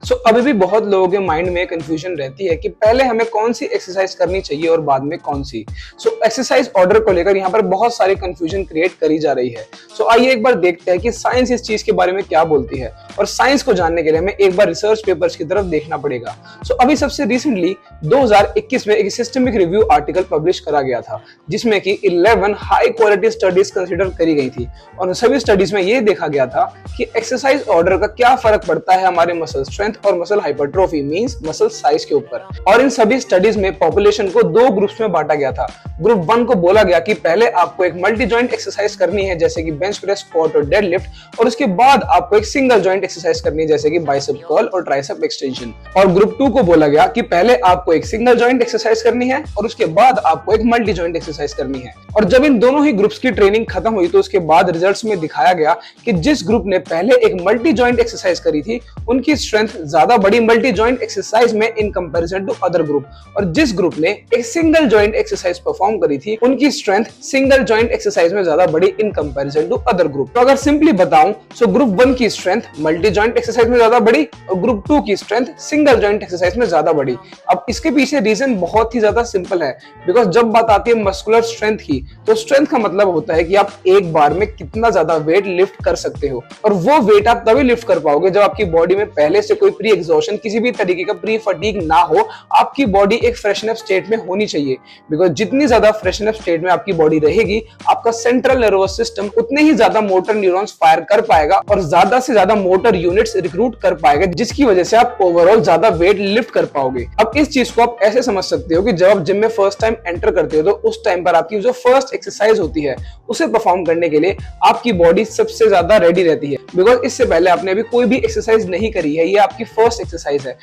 अभी भी बहुत लोगों के माइंड में कंफ्यूजन रहती है कि पहले हमें कौन सी एक्सरसाइज करनी चाहिए और बाद में कौन सी। एक्सरसाइज ऑर्डर को लेकर यहाँ पर बहुत सारी कंफ्यूजन क्रिएट करी जा रही है। आइए एक बार देखते हैं कि साइंस इस चीज के बारे में क्या बोलती है, और साइंस को जानने के लिए हमें एक बार रिसर्च पेपर्स की तरफ देखना पड़ेगा। अभी सबसे रिसेंटली 2021 में एक सिस्टमिक रिव्यू आर्टिकल पब्लिश करा गया था, जिसमें कि 11 हाई क्वालिटी स्टडीज कंसिडर करी गई थी, और उन सभी स्टडीज में ये देखा गया था कि एक्सरसाइज ऑर्डर का क्या फर्क पड़ता है हमारे मसल स्ट्रेंथ और muscle hypertrophy means muscle size के ऊपर। और इन सभी स्टडीज में पॉपुलेशन को दो ग्रुप्स में बांटा गया था। ग्रुप 1 को बोला गया कि पहले आपको एक मल्टी जॉइंट एक्सरसाइज करनी है जैसे कि बेंच प्रेस, स्क्वाट और डेडलिफ्ट, और उसके बाद आपको एक सिंगल जॉइंट एक्सरसाइज करनी है जैसे कि बाइसेप कर्ल और ट्राइसेप एक्सटेंशन। और ग्रुप 2 को बोला गया कि पहले आपको एक सिंगल जॉइंट एक्सरसाइज करनी है और उसके बाद आपको एक मल्टी जॉइंट एक्सरसाइज करनी है। और जब इन दोनों ही ग्रुप्स की ट्रेनिंग खत्म हुई तो उसके बाद रिजल्ट्स में दिखाया गया कि जिस ग्रुप ने पहले एक मल्टी जॉइंट एक्सरसाइज करी थी उनकी स्ट्रेंथ ज्यादा बड़ी मल्टी जॉइंट एक्सरसाइज में in comparison to other group, और जिस ग्रुप ने एक सिंगल जॉइंट एक्सरसाइज परफॉर्म करी थी उनकी स्ट्रेंथ सिंगल जॉइंट एक्सरसाइज में ज्यादा बड़ी in comparison to other group. तो अगर सिंपली बताऊं तो ग्रुप 1 की स्ट्रेंथ मल्टी जॉइंट एक्सरसाइज में ज्यादा बड़ी और ग्रुप 2 की स्ट्रेंथ सिंगल जॉइंट एक्सरसाइज में ज्यादा बड़ी। अब इसके पीछे रीजन बहुत ही ज्यादा सिंपल है, बिकॉज जब बात आती है मस्कुलर स्ट्रेंथ की तो स्ट्रेंथ का मतलब होता है कि आप एक बार में कितना ज्यादा वेट लिफ्ट कर सकते हो, और वो वेट आप तभी लिफ्ट कर पाओगे जब आपकी बॉडी में पहले से कोई प्री एग्जॉशन, किसी भी तरीके का प्री फटीग ना हो। आपकी बॉडी एक फ्रेशन अप स्टेट में होनी चाहिए, बिकॉज जितनी ज्यादा फ्रेशन अप स्टेट में आपकी बॉडी रहेगी आपका सेंट्रल नर्वस सिस्टम उतने ही ज्यादा मोटर न्यूरॉन्स फायर कर पाएगा और ज्यादा से ज्यादा मोटर यूनिट्स रिक्रूट कर पाएगा, जिसकी वजह से आप ओवरऑल ज्यादा वेट लिफ्ट कर पाओगे। अब इस चीज को आप ऐसे समझ सकते हो कि जब आप जिम में फर्स्ट टाइम एंटर करते हो तो उस टाइम पर आपकी जो फर्स्ट एक्सरसाइज होती है उसे परफॉर्म करने के लिए आपकी बॉडी सबसे ज्यादा रेडी रहती है, बिकॉज इससे पहले आपने अभी कोई भी एक्सरसाइज नहीं करी है, ये आपकी फर्स्ट एक्सरसाइज है।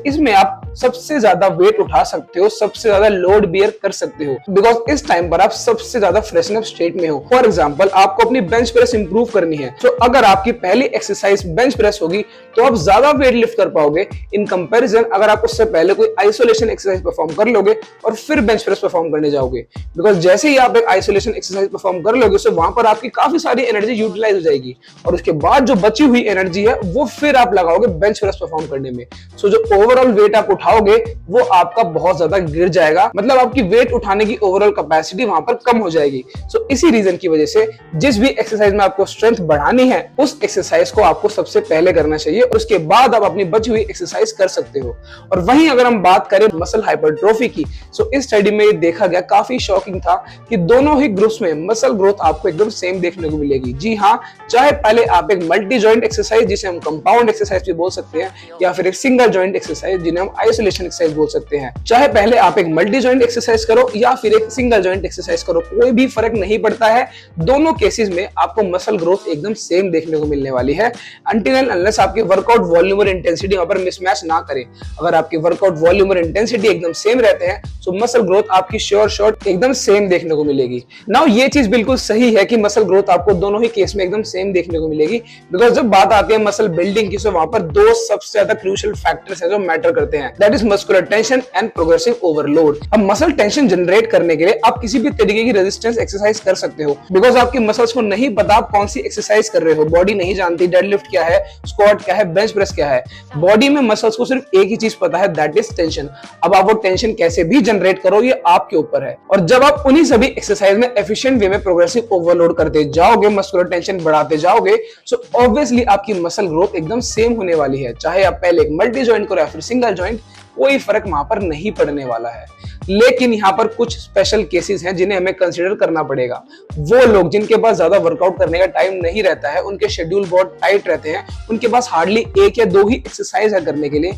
इसमें आप सबसे ज्यादा वेट उठा सकते हो, सबसे ज्यादा लोड बियर कर सकते हो, बिकॉज इस टाइम पर आप सबसे ज्यादा फ्रेशन अप स्टेट में हो। फॉर एग्जांपल आपको अपनी बेंच प्रेस इंप्रूव करनी है, अगर आपकी पहली एक्सरसाइज बेंच प्रेस होगी तो आप ज्यादा वेट लिफ्ट कर पाओगे इन कंपैरिजन अगर आप उससे पहले कोई आइसोलेशन एक्सरसाइज परफॉर्म कर लोगे और फिर बेंच प्रेस परफॉर्म करने जाओगे। बिकॉज जैसे ही आप एक आइसोलेशन एक्सरसाइज परफॉर्म कर लोगे तो वहां पर आपकी काफी सारी एनर्जी यूटिलाइज हो जाएगी, और उसके बाद जो बची हुई एनर्जी है वो फिर आप लगाओगे बेंच प्रेस परफॉर्म करने में। जो ओवरऑल वेट आप उठाओगे वो आपका बहुत ज्यादा गिर जाएगा, मतलब आपकी वेट उठाने की ओवरऑल कैपेसिटी वहां पर कम हो जाएगी। इसी रीजन की वजह से जिस भी एक्सरसाइज में आपको स्ट्रेंथ बढ़ानी है उस एक्सरसाइज को आपको सबसे पहले करना चाहिए, और उसके बाद आप अपनी बची हुई एक्सरसाइज कर सकते हो। और वहीं अगर हम बात करें मसल हाइपरट्रोफी की, इस स्टडी में ये देखा गया, काफी शॉकिंग था कि दोनों ही ग्रुप्स में मसल ग्रोथ आपको एकदम सेम देखने को मिलेगी। जी हाँ, चाहे पहले आप एक मल्टी जॉइंट एक्सरसाइज जिसे हम कंपाउंड एक्सरसाइज भी बोल सकते हैं, या फिर एक सिंगल जॉइंट एक्सरसाइज जिन्हें हम आइसोलेशन एक्सरसाइज बोल सकते हैं, चाहे पहले आप एक मल्टी जॉइंट एक्सरसाइज करो या फिर एक सिंगल जॉइंट एक्सरसाइज करो, कोई भी फर्क नहीं पड़ता है। दोनों केसेस में आपको मसल ग्रोथ एकदम सेम देखने को मिलने वाली है, अनटिल एंड अनलेस आपकी वर्कआउट वॉल्यूम और इंटेंसिटी वहां पर मिसमैच ना करे। अगर आपकी वर्कआउट वॉल्यूम और इंटेंसिटी एकदम सेम रहते हैं तो मसल ग्रोथ आपकी श्योर एकदम सेम देखने को मिलेगी। नाउ ये चीज बिल्कुल सही है कि मसल ग्रोथ आपको दोनों ही केस में एकदम सेम देखने को मिलेगी, बिकॉज जब बात आती है मसल बिल्डिंग की तो वहां पर दो सबसे ज्यादा क्रूशियल फैक्टर्स हैं जो मैटर करते हैं, that is muscular tension and progressive overload. अब मसल टेंशन जनरेट करने के लिए आप किसी भी तरीके की रेजिस्टेंस एक्सरसाइज कर सकते हो, बिकॉज आपकी मसल्स को नहीं पता आप कौन सी एक्सरसाइज कर रहे हो, बॉडी नहीं जानती डेडलिफ्ट क्या है, स्क्वाट क्या है, बेंच प्रेस क्या है। बॉडी में मसल्स को सिर्फ एक ही चीज पता है, दैट इज टेंशन। अब आप वो टेंशन कैसे भी जनरेट करो ये आपके ऊपर है, और जब आप उन्हीं सभी एक्सरसाइज में एफिशिएंट वे में प्रोग्रेसिव ओवरलोड करते जाओगे, मस्कुलर टेंशन बढ़ाते जाओगे, सो ऑब्वियसली आपकी मसल ग्रोथ एकदम सेम होने वाली है। चाहे आप पहले एक मल्टी जॉइंट करो या फिर सिंगल जॉइंट, कोई फर्क वहां पर नहीं पड़ने वाला है। लेकिन यहाँ पर कुछ स्पेशल केसेस हैं जिन्हें हमें कंसीडर करना पड़ेगा। वो लोग जिनके पास ज्यादा वर्कआउट करने का टाइम नहीं रहता है, उनके शेड्यूल बहुत टाइट रहते हैं, उनके पास हार्डली एक या दो ही एक्सरसाइज है करने के लिए।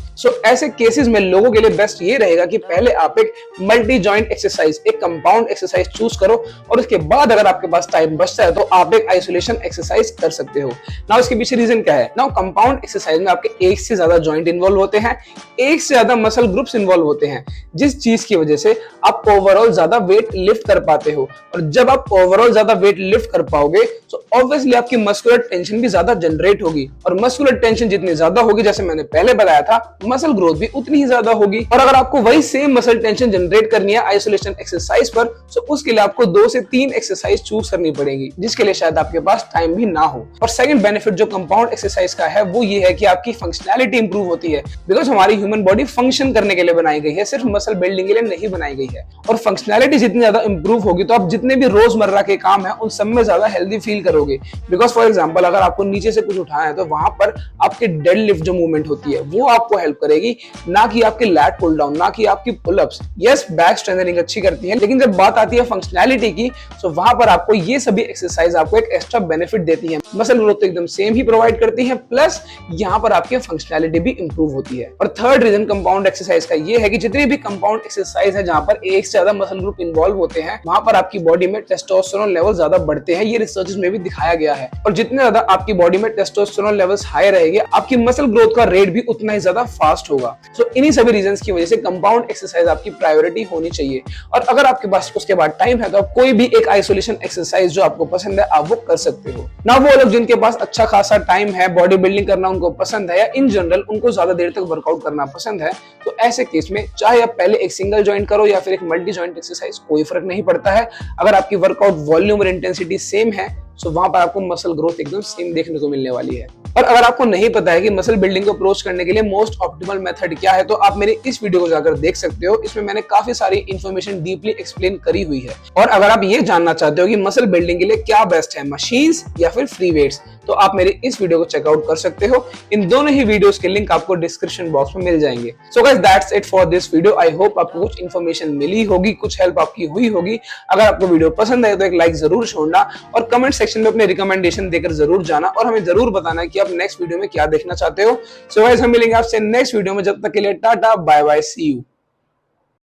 ऐसे केसेस में लोगों के लिए बेस्ट ये रहेगा कि पहले आप एक मल्टी जॉइंट एक्सरसाइज, एक कंपाउंड एक्सरसाइज चूज करो, और उसके बाद अगर आपके पास टाइम बचता है तो आप एक आइसोलेशन एक्सरसाइज कर सकते हो। नाउ इसके पीछे रीजन क्या है? नाउ कंपाउंड एक्सरसाइज में आपके एक से ज्यादा जॉइंट इन्वॉल्व होते हैं, एक से ज्यादा मसल ग्रुप्स इन्वॉल्व होते हैं, जिस चीज की वजह से आप ओवरऑल ज्यादा वेट लिफ्ट कर पाते हो। और जब आप ओवरऑल ज्यादा वेट लिफ्ट कर पाओगे तो ऑब्वियसली आपकी मस्कुलर टेंशन भी ज्यादा जनरेट होगी, और मस्कुलर टेंशन जितनी ज्यादा होगी, जैसे मैंने पहले बताया था, मसल ग्रोथ भी उतनी ही ज्यादा होगी। और अगर आपको वही सेम मसल टेंशन जनरेट करनी है आइसोलेशन एक्सरसाइज पर, तो उसके लिए आपको 2 से 3 एक्सरसाइज चूज करनी पड़ेगी, जिसके लिए शायद आपके पास टाइम भी ना हो। और सेकंड बेनिफिट जो कंपाउंड एक्सरसाइज का है वो ये है कि आपकी फंक्शनैलिटी इंप्रूव होती है, बिकॉज हमारी ह्यूमन बॉडी फंक्शन करने के लिए बनाई गई है, सिर्फ मसल बिल्डिंग के लिए नहीं बनाई गई है। और फंक्शनैलिटी जितनी ज्यादा इंप्रूव होगी तो आप जितने भी रोजमर्रा के काम है उन सब में ज्यादा हेल्दी फील करोगे। बिकॉज फॉर एग्जाम्पल अगर आपको नीचे से कुछ उठाना है तो वहां पर आपके डेड लिफ्ट जो मूवमेंट होती है वो आपको हेल्प करेगी, ना कि आपके लैट पुल डाउन, ना कि आपकी पुलअप्स। यस, बैक स्ट्रेंथनिंग अच्छी करती है, लेकिन जब बात आती है फंक्शनैलिटी की तो वहां पर आपको ये सभी एक्सरसाइज आपको एक एक्स्ट्रा बेनिफिट देती है। मसल ग्रोथ तो एकदम सेम ही प्रोवाइड करती है, प्लस यहाँ पर आपकी फंक्शनैलिटी भी इंप्रूव होती है। और थर्ड रीजन कंपाउंड एक्सरसाइज का ये है कि जितनी भी कंपाउंड एक्सरसाइज है जहां पर एक से ज्यादा मसल ग्रुप इन्वॉल्व होते हैं, वहां पर आपकी बॉडी में टेस्टोस्टेरोन लेवल ज्यादा बढ़ते हैं। ये रिसर्च में भी दिखाया गया है। और जितने ज्यादा आपकी बॉडी में टेस्टोस्टेरोन लेवल्स हाई रहेंगे, आपकी मसल ग्रोथ का रेट भी उतना ही ज्यादा फास्ट होगा। सो इन्हीं सभी रीजंस की वजह से कंपाउंड एक्सरसाइज आपकी प्रायोरिटी होनी चाहिए। और अगर आपके पास उसके बाद टाइम है तो आप कोई भी एक आइसोलेशन एक्सरसाइज जो आपको पसंद है आप वो कर सकते हो। ना वो लोग जिनके पास अच्छा खासा टाइम है, बॉडी बिल्डिंग करना उनको पसंद है, या इन जनरल उनको ज्यादा देर तक वर्कआउट करना पसंद है, तो ऐसे केस में चाहे आप पहले एक सिंगल जॉइंट करो या फिर एक मल्टी जॉइंट एक्सरसाइज, कोई फर्क नहीं पड़ता है। अगर आपकी वर्कआउट वॉल्यूम और इंटेंसिटी सेम है तो वहां पर आपको मसल ग्रोथ एकदम सेम देखने को मिलने वाली है। और अगर आपको नहीं पता है कि मसल बिल्डिंग को अप्रोच करने के लिए मोस्ट ऑप्टिमल मेथड क्या है, तो आप मेरे इस वीडियो को जाकर देख सकते हो। इसमें मैंने काफी सारी इंफॉर्मेशन डीपली एक्सप्लेन करी हुई है। और अगर आप ये जानना चाहते हो कि मसल बिल्डिंग के लिए क्या बेस्ट है, मशीन्स या फिर फ्री वेट्स, तो आप मेरे इस वीडियो को चेकआउट कर सकते हो। इन दोनों ही वीडियोस के लिंक आपको डिस्क्रिप्शन बॉक्स में मिल जाएंगे। So guys, that's it for this video. I hope आपको कुछ इन्फॉर्मेशन मिली होगी, कुछ हेल्प आपकी हुई होगी। अगर आपको वीडियो पसंद आए तो एक लाइक जरूर छोड़ना, और कमेंट सेक्शन में अपने रिकमेंडेशन देकर जरूर जाना, और हमें जरूर बताना कि आप नेक्स्ट वीडियो में क्या देखना चाहते हो। सो गाइस, हम मिलेंगे आपसे नेक्स्ट वीडियो में। जब तक के लिए tata, bye bye, see you.